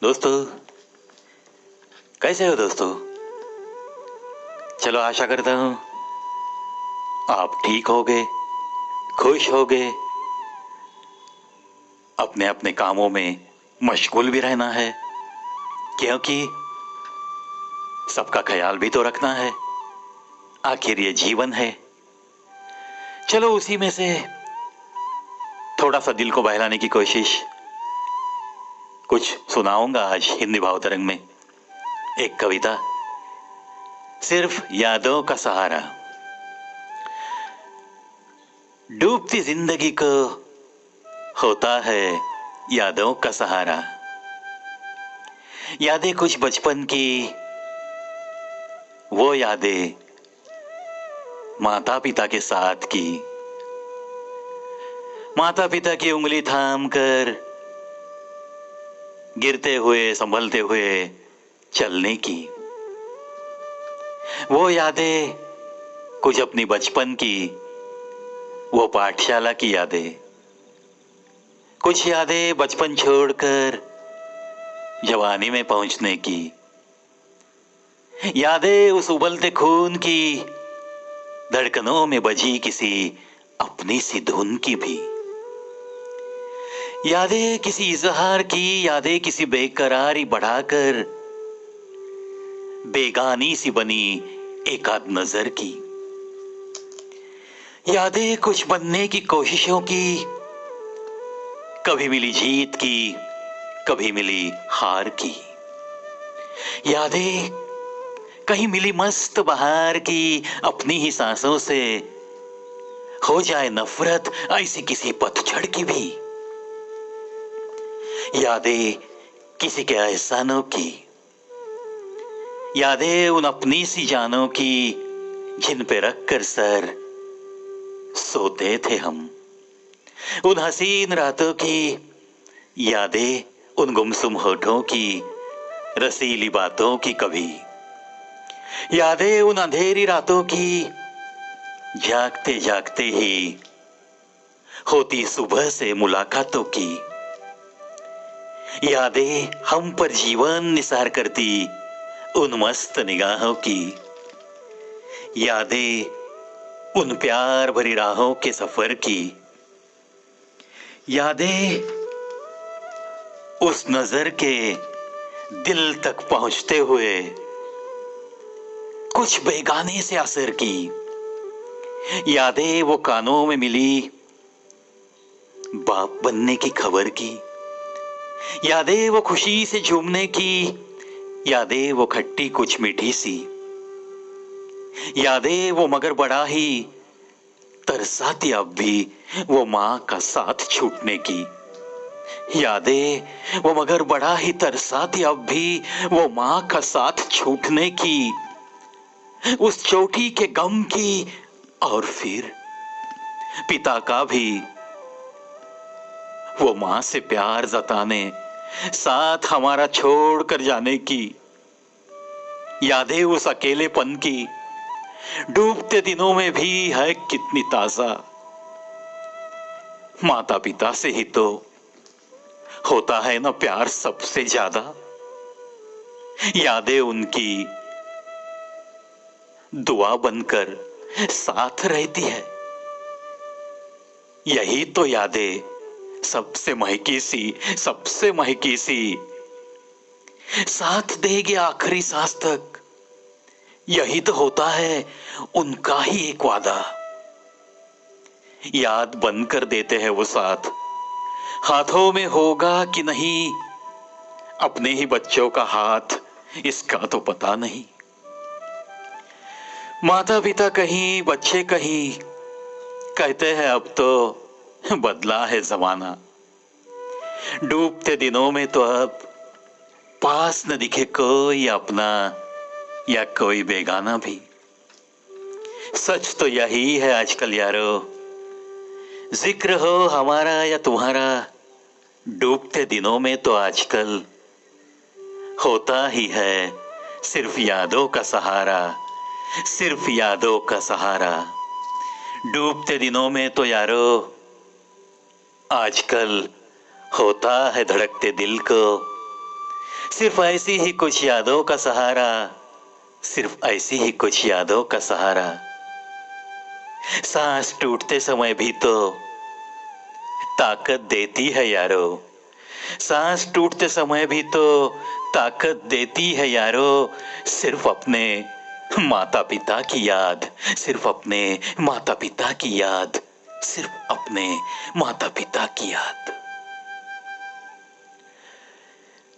दोस्तों, कैसे हो दोस्तों? चलो, आशा करता हूँ आप ठीक होगे, खुश होगे। अपने अपने कामों में मशगूल भी रहना है, क्योंकि सबका ख्याल भी तो रखना है। आखिर ये जीवन है। चलो, उसी में से थोड़ा सा दिल को बहलाने की कोशिश कुछ सुनाऊंगा आज हिंदी भावतरंग में। एक कविता, सिर्फ यादों का सहारा। डूबती जिंदगी को होता है यादों का सहारा। यादें कुछ बचपन की, वो यादें माता पिता के साथ की। माता पिता की उंगली थाम कर गिरते हुए संभलते हुए चलने की। वो यादें कुछ अपनी बचपन की, वो पाठशाला की यादें। कुछ यादें बचपन छोड़कर जवानी में पहुंचने की। यादें उस उबलते खून की, धड़कनों में बजी किसी अपनी सी धुन की भी। यादें किसी इजहार की, यादें किसी बेकरारी बढ़ाकर बेगानी सी बनी एक आध नजर की। यादें कुछ बनने की कोशिशों की, कभी मिली जीत की, कभी मिली हार की। यादें कहीं मिली मस्त बहार की, अपनी ही सांसों से हो जाए नफरत ऐसी किसी पतझड़ की भी। यादें किसी के एहसानों की, यादें उन अपनी सी जानों की जिन पे रख कर सर सोते थे हम। उन हसीन रातों की यादें, उन गुमसुम होठों की रसीली बातों की कभी। यादें उन अंधेरी रातों की, जागते जागते ही होती सुबह से मुलाकातों की। यादें हम पर जीवन निसार करती उन मस्त निगाहों की। यादें उन प्यार भरी राहों के सफर की। यादें उस नजर के दिल तक पहुंचते हुए कुछ बेगाने से असर की। यादें वो कानों में मिली बाप बनने की खबर की। यादें वो खुशी से झूमने की, यादें वो खट्टी कुछ मीठी सी। यादें वो मगर बड़ा ही तरसाती अब भी वो माँ का साथ छूटने की। यादें वो मगर बड़ा ही तरसाती अब भी वो माँ का साथ छूटने की। उस चोटी के गम की, और फिर पिता का भी वो माँ से प्यार जताने साथ हमारा छोड़ कर जाने की। यादें उस अकेलेपन की, डूबते दिनों में भी है कितनी ताजा। माता पिता से ही तो होता है ना प्यार सबसे ज्यादा। यादें उनकी दुआ बनकर साथ रहती है। यही तो यादें सबसे महकी सी, सबसे महकी सी साथ देगी आखिरी सांस तक। यही तो होता है उनका ही एक वादा। याद बनकर देते हैं वो साथ, हाथों में होगा कि नहीं अपने ही बच्चों का हाथ, इसका तो पता नहीं। माता पिता कहीं, बच्चे कहीं, कहते हैं अब तो बदला है जमाना। डूबते दिनों में तो अब पास न दिखे कोई अपना या कोई बेगाना भी। सच तो यही है आजकल यारो, जिक्र हो हमारा या तुम्हारा, डूबते दिनों में तो आजकल होता ही है सिर्फ यादों का सहारा, सिर्फ यादों का सहारा। डूबते दिनों में तो यारो आजकल होता है धड़कते दिल को सिर्फ ऐसी ही कुछ यादों का सहारा, सिर्फ ऐसी ही कुछ यादों का सहारा। सांस टूटते समय भी तो ताकत देती है यारो, सांस टूटते समय भी तो ताकत देती है यारो। सिर्फ अपने माता पिता की याद, सिर्फ अपने माता पिता की याद, सिर्फ अपने माता पिता की याद।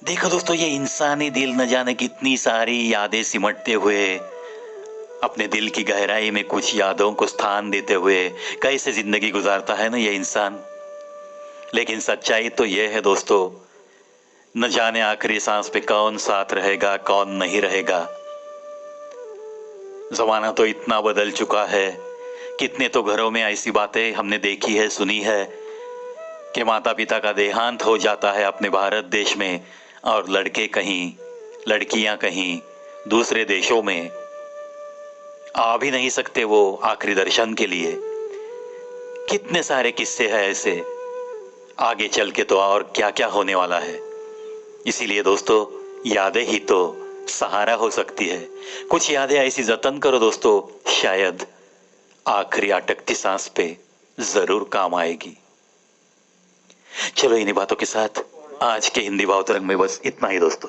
देखो दोस्तों, ये इंसानी दिल न जाने कितनी सारी यादें सिमटते हुए, अपने दिल की गहराई में कुछ यादों को स्थान देते हुए कैसे जिंदगी गुजारता है ना ये इंसान। लेकिन सच्चाई तो ये है दोस्तों, न जाने आखिरी सांस पे कौन साथ रहेगा कौन नहीं रहेगा। जमाना तो इतना बदल चुका है, कितने तो घरों में ऐसी बातें हमने देखी है, सुनी है कि माता पिता का देहांत हो जाता है अपने भारत देश में, और लड़के कहीं, लड़कियां कहीं दूसरे देशों में आ भी नहीं सकते वो आखिरी दर्शन के लिए। कितने सारे किस्से हैं ऐसे, आगे चल के तो और क्या क्या होने वाला है। इसीलिए दोस्तों, यादें ही तो सहारा हो सकती है। कुछ यादें ऐसी जतन करो दोस्तों, शायद आखिरी अटकती सांस पे जरूर काम आएगी। चलो इन्हीं बातों के साथ आज के हिंदी भाव तरंग में बस इतना ही दोस्तों।